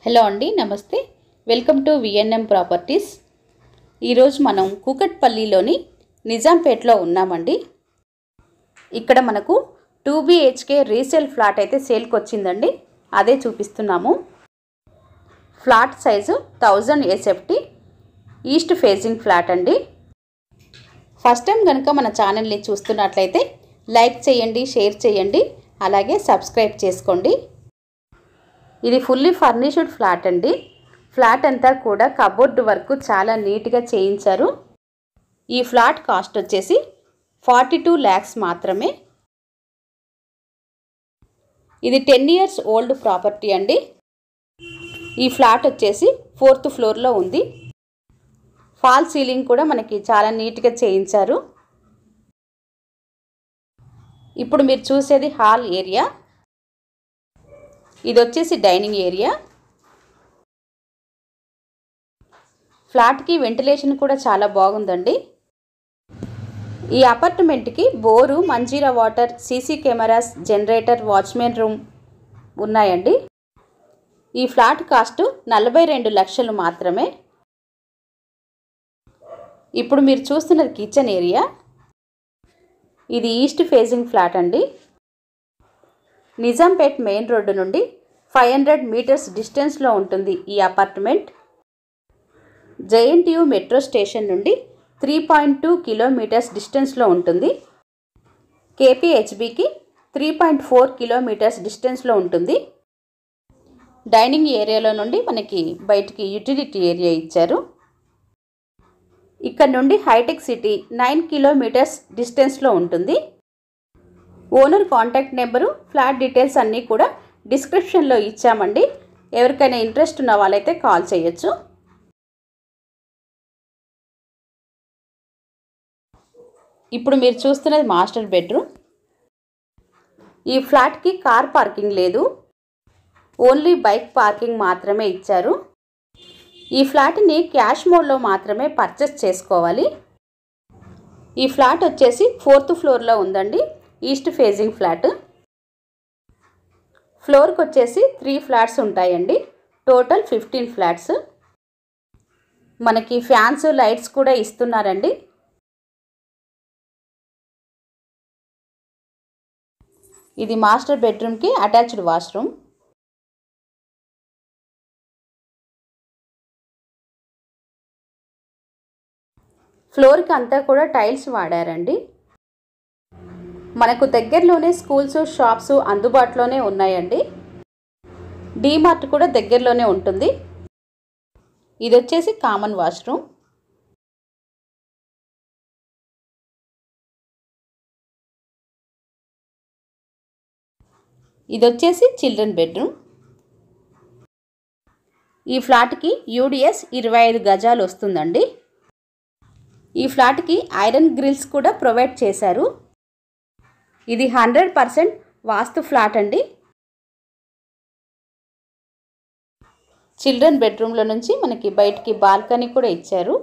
Hello అండి, నమస్తే. Welcome to VNM properties. ఈరోజు మనం కూకట్పల్లిలోని నిజాంపేట్లో ఉన్నామండి. ఇక్కడ మనకు 2 BHK రీసేల్ ఫ్లాట్ అయితే సేల్కి వచ్చిందండి. అదే చూపిస్తున్నాము. Flat size 1000 SFT east facing flat అండి. ఫస్ట్ టైం కనుక మన ఛానల్ని చూస్తున్నట్లయితే లైక్ చేయండి, షేర్ చేయండి, అలాగే సబ్స్క్రైబ్ చేసుకోండి. ఇది ఫుల్లీ ఫర్నిష్డ్ ఫ్లాట్ అండి. ఫ్లాట్ అంతా కూడా కబోర్డ్ వర్క్ చాలా నీట్గా చేయించారు. ఈ ఫ్లాట్ కాస్ట్ వచ్చేసి 42 lakhs మాత్రమే. ఇది 10 years ఓల్డ్ ప్రాపర్టీ అండి. ఈ ఫ్లాట్ వచ్చేసి 4th ఫ్లోర్లో ఉంది. ఫాల్ సీలింగ్ కూడా మనకి చాలా నీట్గా చేయించారు. ఇప్పుడు మీరు చూసేది హాల్ ఏరియా. ఇది వచ్చేసి డైనింగ్ ఏరియా. ఫ్లాట్కి వెంటిలేషన్ కూడా చాలా బాగుందండి. ఈ అపార్ట్మెంట్కి bore, Manjeera water, CC cameras, generator, watchman room ఉన్నాయండి. ఈ ఫ్లాట్ కాస్ట్ 42 లక్షలు మాత్రమే. ఇప్పుడు మీరు చూస్తున్నది కిచెన్ ఏరియా. ఇది ఈస్ట్ ఫేసింగ్ ఫ్లాట్ అండి. నిజాంపేట్ మెయిన్ రోడ్డు నుండి 500 meters డిస్టెన్స్లో ఉంటుంది ఈ అపార్ట్మెంట్. JNTU మెట్రో స్టేషన్ నుండి 3.2 kilometers డిస్టెన్స్లో ఉంటుంది. KPHBకి 3.4 kilometers డిస్టెన్స్లో ఉంటుంది. డైనింగ్ ఏరియాలో నుండి మనకి బయటికి యూటిలిటీ ఏరియా ఇచ్చారు. ఇక్కడ నుండి హైటెక్ సిటీ 9 kilometers డిస్టెన్స్లో ఉంటుంది. Owner contact number, flat details అన్నీ కూడా డిస్క్రిప్షన్లో ఇచ్చామండి. ఎవరికైనా ఇంట్రెస్ట్ ఉన్న వాళ్ళైతే కాల్ చేయొచ్చు. ఇప్పుడు మీరు చూస్తున్నది మాస్టర్ బెడ్రూమ్. ఈ ఫ్లాట్కి కార్ పార్కింగ్ లేదు, ఓన్లీ బైక్ పార్కింగ్ మాత్రమే ఇచ్చారు. ఈ ఫ్లాట్ని క్యాష్ మోడ్లో మాత్రమే పర్చేస్ చేసుకోవాలి. ఈ ఫ్లాట్ వచ్చేసి 4th ఫ్లోర్లో ఉందండి. East facing flat. ఫ్లోర్కి వచ్చేసి 3 ఫ్లాట్స్ ఉంటాయండి. Total 15 flats. మనకి ఫ్యాన్స్, లైట్స్ కూడా ఇస్తున్నారండి. ఇది మాస్టర్ బెడ్రూమ్కి అటాచ్డ్ వాష్రూమ్. ఫ్లోర్కి అంతా కూడా టైల్స్ వాడారండి. మనకు దగ్గరలోనే స్కూల్స్, షాప్స్ అందుబాటులోనే ఉన్నాయండి. డీమార్ట్ కూడా దగ్గరలోనే ఉంటుంది. ఇది వచ్చేసి కామన్ వాష్రూమ్. ఇది వచ్చేసి చిల్డ్రన్ బెడ్రూమ్. ఈ ఫ్లాట్కి UDS 25 గజాలు వస్తుందండి. ఈ ఫ్లాట్కి ఐరన్ గ్రిల్స్ కూడా ప్రొవైడ్ చేశారు. ఇది 100% వాస్తు ఫ్లాట్ అండి. చిల్డ్రన్ బెడ్రూమ్లో నుంచి మనకి బయటికి బాల్కనీ కూడా ఇచ్చారు.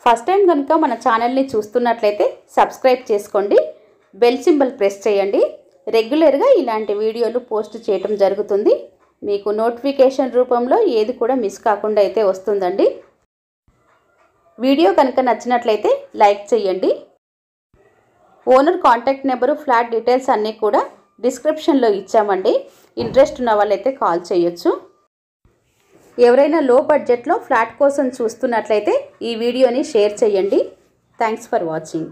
ఫస్ట్ టైం కనుక మన ఛానల్ని చూస్తున్నట్లయితే సబ్స్క్రైబ్ చేసుకోండి, బెల్ సింబల్ ప్రెస్ చేయండి. రెగ్యులర్గా ఇలాంటి వీడియోలు పోస్ట్ చేయటం జరుగుతుంది. మీకు నోటిఫికేషన్ రూపంలో ఏది కూడా మిస్ కాకుండా అయితే వస్తుందండి. వీడియో కనుక నచ్చినట్లయితే లైక్ చేయండి. Owner contact number, flat details అన్నీ కూడా డిస్క్రిప్షన్లో ఇచ్చామండి. ఇంట్రెస్ట్ ఉన్న వాళ్ళైతే కాల్ చేయొచ్చు. ఎవరైనా లో బడ్జెట్లో ఫ్లాట్ కోసం చూస్తున్నట్లయితే ఈ వీడియోని షేర్ చేయండి. Thanks for watching.